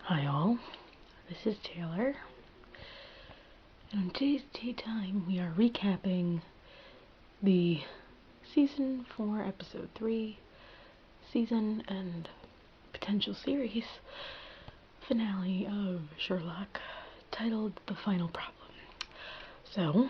Hi all, this is Taylor, and on today's Tay Time we are recapping the Season 4, Episode 3, season and potential series finale of Sherlock, titled The Final Problem. So,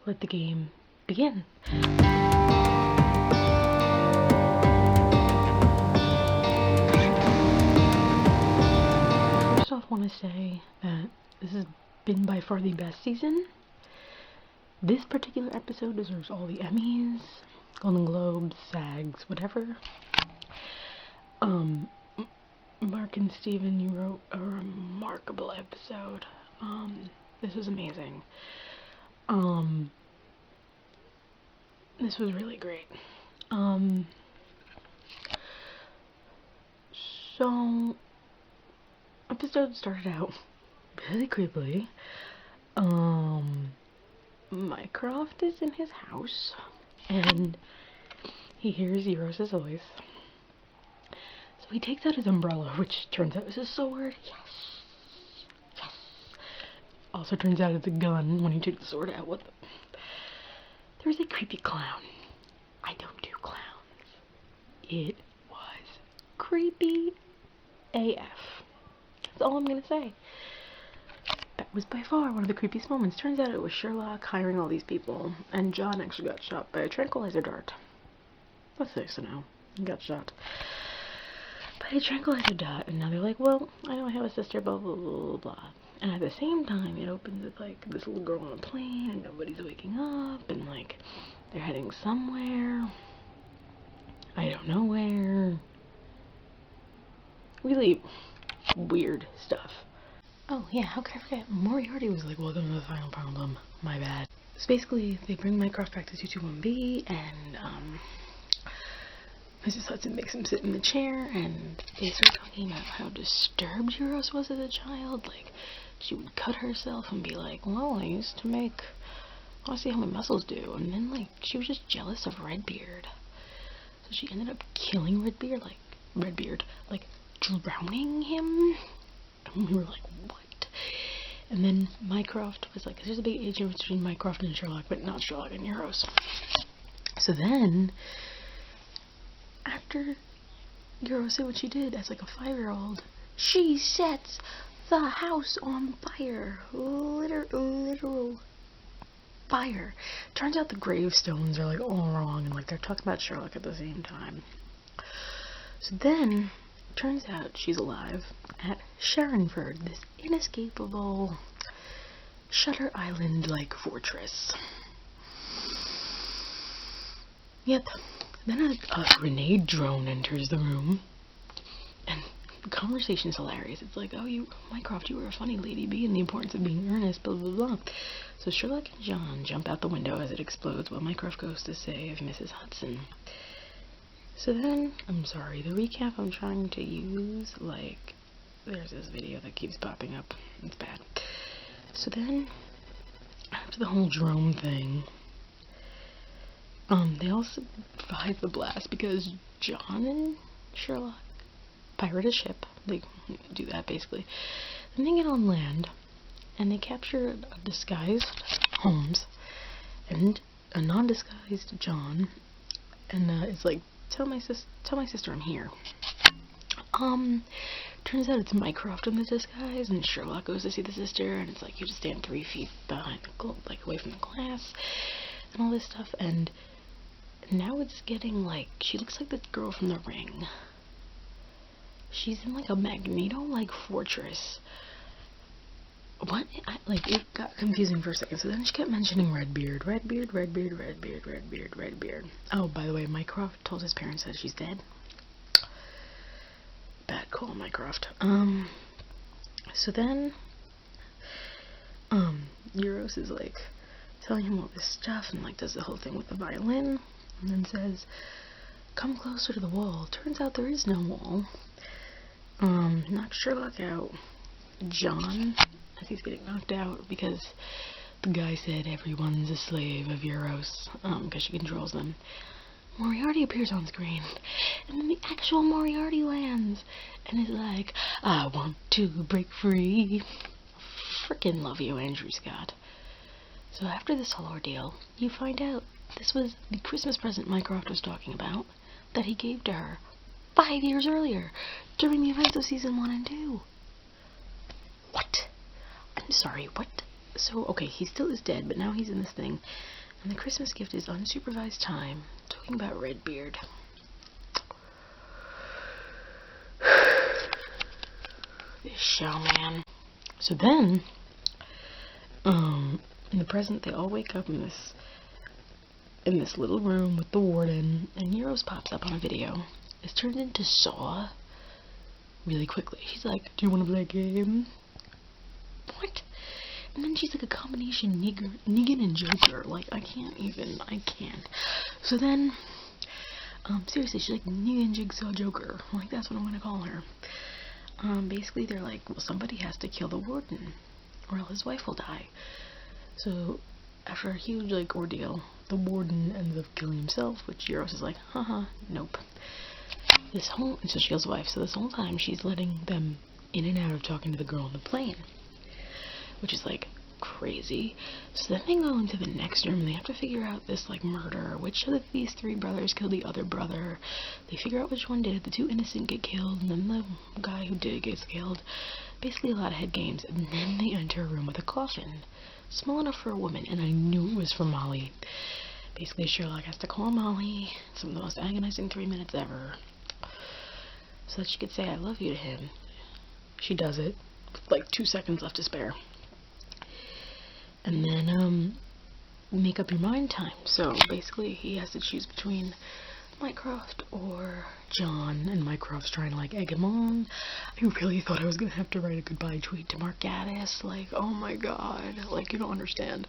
let the game begin. I want to say that this has been by far the best season. This particular episode deserves all the Emmys, Golden Globes, SAGs, whatever. Mark and Steven, you wrote a remarkable episode. This was amazing. This was really great. So episode started out really creepily. Mycroft is in his house and he hears Euros's voice. So he takes out his umbrella, which turns out is a sword. Yes. Yes. Also turns out it's a gun when he takes the sword out. What the? There's a creepy clown. I don't do clowns. It was creepy AF. That's all I'm gonna say. That was by far one of the creepiest moments. Turns out it was Sherlock hiring all these people, and John actually got shot by a tranquilizer dart. That's nice to know. He got shot by a tranquilizer dart, and now they're like, well, I don't have a sister, blah, blah, blah, blah, blah. And at the same time, it opens with, like, this little girl on a plane, and nobody's waking up, and, like, they're heading somewhere. I don't know where. Really weird stuff. Oh yeah, how could I forget? Moriarty was like, welcome to the final problem. My bad. So basically, they bring Mycroft back to 221B, and Mrs. Hudson makes him sit in the chair, and they start talking about how disturbed Euros was as a child. Like, she would cut herself and be like, well, I used to make, I want to see how my muscles do. And then, like, she was just jealous of Redbeard. So she ended up killing Redbeard, like drowning him. And we were like, what? And then Mycroft was like, there's a big age difference between Mycroft and Sherlock, but not Sherlock and Euros. So then, after Euros did what she did as like a 5-year-old, she sets the house on fire. Literal fire. Turns out the gravestones are like all wrong, and like they're talking about Sherlock at the same time. So then, turns out she's alive at Sharonford, this inescapable Shutter Island-like fortress. Yep. Then a grenade drone enters the room, and the conversation's hilarious. It's like, oh, Mycroft, you were a funny lady bee, and the importance of being earnest, blah, blah, blah. So Sherlock and John jump out the window as it explodes while Mycroft goes to save Mrs. Hudson. So then, I'm sorry, the recap I'm trying to use, like, there's this video that keeps popping up. It's bad. So then, after the whole drone thing, they all survive the blast because John and Sherlock pirate a ship. They do that, basically. Then they get on land, and they capture a disguised Holmes and a non-disguised John, and it's like, tell my sister I'm here. Turns out it's Mycroft in the disguise, and Sherlock goes to see the sister, and it's like, you just stand 3 feet behind like away from the glass, and all this stuff, and now it's getting like, she looks like the girl from The Ring. She's in like a Magneto-like fortress. What? It got confusing for a second. So then she kept mentioning Redbeard. Oh, by the way, Mycroft told his parents that she's dead. Bad call, Mycroft. So then, Euros is like telling him all this stuff and like does the whole thing with the violin, and then says, come closer to the wall. Turns out there is no wall. Knocks Sherlock out. John, as he's getting knocked out because the guy said everyone's a slave of Euros, because she controls them. Moriarty appears on screen, and then the actual Moriarty lands, and is like, I want to break free. Frickin' love you, Andrew Scott. So after this whole ordeal, you find out this was the Christmas present Mycroft was talking about that he gave to her 5 years earlier during the events of season 1 and 2. What? I'm sorry, what? So, okay, he still is dead, but now he's in this thing. And the Christmas gift is unsupervised time, talking about Redbeard. This show, man. So then, in the present, they all wake up in this little room with the warden, and Euros pops up on a video. It's turned into Saw really quickly. She's like, do you want to play a game? What? And then she's like a combination Negan and Joker. Like, I can't. So then, seriously, she's like Negan, Jigsaw, Joker. Like, that's what I'm gonna call her. Basically, they're like, well, somebody has to kill the warden, or else his wife will die. So, after a huge, like, ordeal, the warden ends up killing himself, which Euros is like, haha, nope. So she kills the wife, so this whole time she's letting them in and out of talking to the girl on the plane, which is, like, crazy. So then they go into the next room, and they have to figure out this, like, murder. Which of these 3 brothers killed the other brother? They figure out which one did. The 2 innocent get killed, and then the guy who did gets killed. Basically a lot of head games. And then they enter a room with a coffin. Small enough for a woman, and I knew it was for Molly. Basically, Sherlock has to call Molly. Some of the most agonizing 3 minutes ever, so that she could say I love you to him. She does it with like 2 seconds left to spare. And then, make up your mind time. So basically, he has to choose between Mycroft or John, and Mycroft's trying to, like, egg him on. I really thought I was gonna have to write a goodbye tweet to Mark Gaddis. Like, oh my god, like, you don't understand.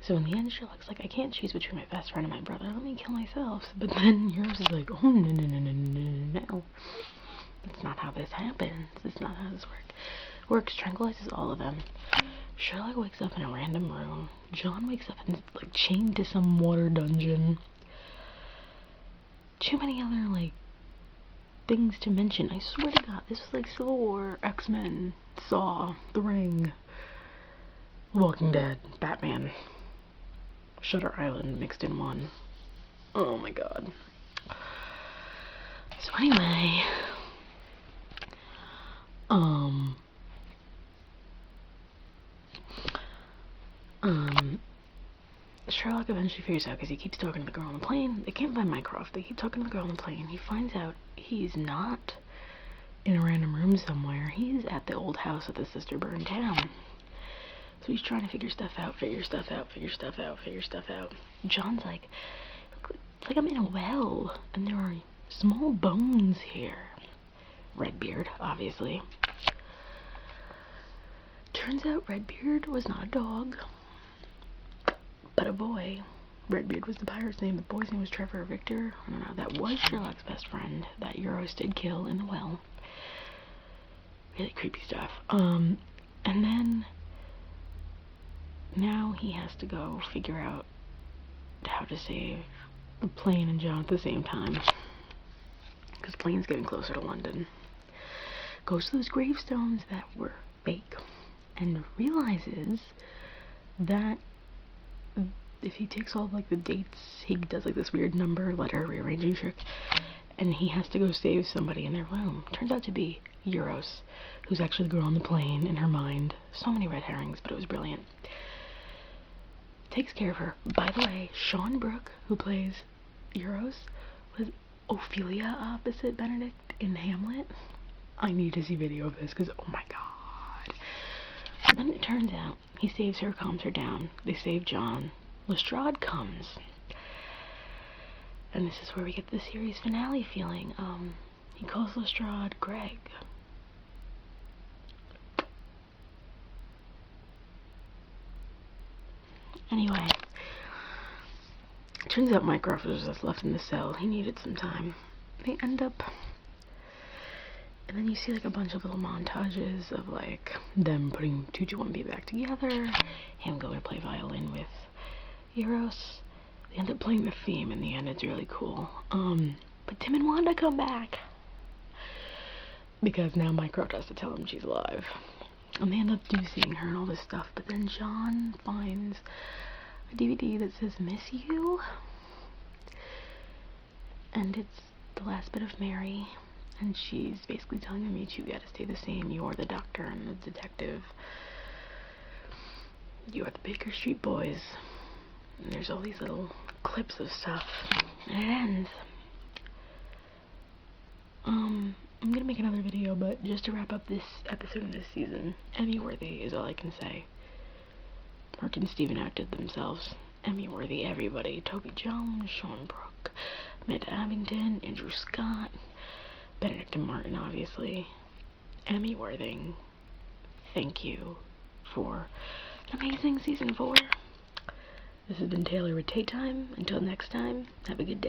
So in the end, Sherlock's like, I can't choose between my best friend and my brother. Let me kill myself. But then Euros is like, oh, no. That's not how this happens. That's not how this works. Tranquilizes all of them. Sherlock wakes up in a random room. John wakes up and is, like, chained to some water dungeon. Too many other, like, things to mention. I swear to God, this was like Civil War, X-Men, Saw, The Ring, Walking Dead, Batman, Shutter Island mixed in one. Oh my god. So anyway, Sherlock eventually figures out, because he keeps talking to the girl on the plane. They can't find Mycroft. They keep talking to the girl on the plane. He finds out he's not in a random room somewhere. He's at the old house that the sister burned down. So he's trying to figure stuff out. John's like, it's like I'm in a well, and there are small bones here. Redbeard, obviously. Turns out Redbeard was not a dog, but a boy. Redbeard was the pirate's name. The boy's name was Trevor or Victor. I don't know. That was Sherlock's best friend that Euros did kill in the well. Really creepy stuff. And then now he has to go figure out how to save the plane and John at the same time, because the plane's getting closer to London. Goes to those gravestones that were fake and realizes that if he takes all, like, the dates, he does, like, this weird number letter rearranging trick, and he has to go save somebody in their room. Turns out to be Euros, who's actually the girl on the plane in her mind. So many red herrings, but it was brilliant. Takes care of her. By the way, Sean Brooke, who plays Euros, was Ophelia opposite Benedict in Hamlet. I need to see video of this, because, oh my god. And then it turns out he saves her, calms her down. They save John. Lestrade comes. And this is where we get the series finale feeling. He calls Lestrade Greg. Anyway, turns out Mycroft was just left in the cell. He needed some time. They end up, and then you see, like, a bunch of little montages of, like, them putting 221B back together, him going to play violin with Euros. They end up playing the theme in the end. It's really cool. But Tim and Wanda come back. because now Mycroft has to tell him she's alive. And they end up seeing her and all this stuff, but then John finds a DVD that says "Miss You," and it's the last bit of Mary, and she's basically telling him, "You two gotta stay the same. You are the doctor and the detective. You are the Baker Street Boys." And there's all these little clips of stuff, and it ends. I'm gonna make another video, but just to wrap up this episode of this season, Emmy worthy is all I can say. Mark and Steven outdid themselves. Emmy worthy, everybody. Toby Jones, Sean Brooke, Amanda Abington, Andrew Scott, Benedict and Martin, obviously. Emmy worthy. Thank you for an amazing season 4. This has been Taylor with Tay Time. Until next time, have a good day.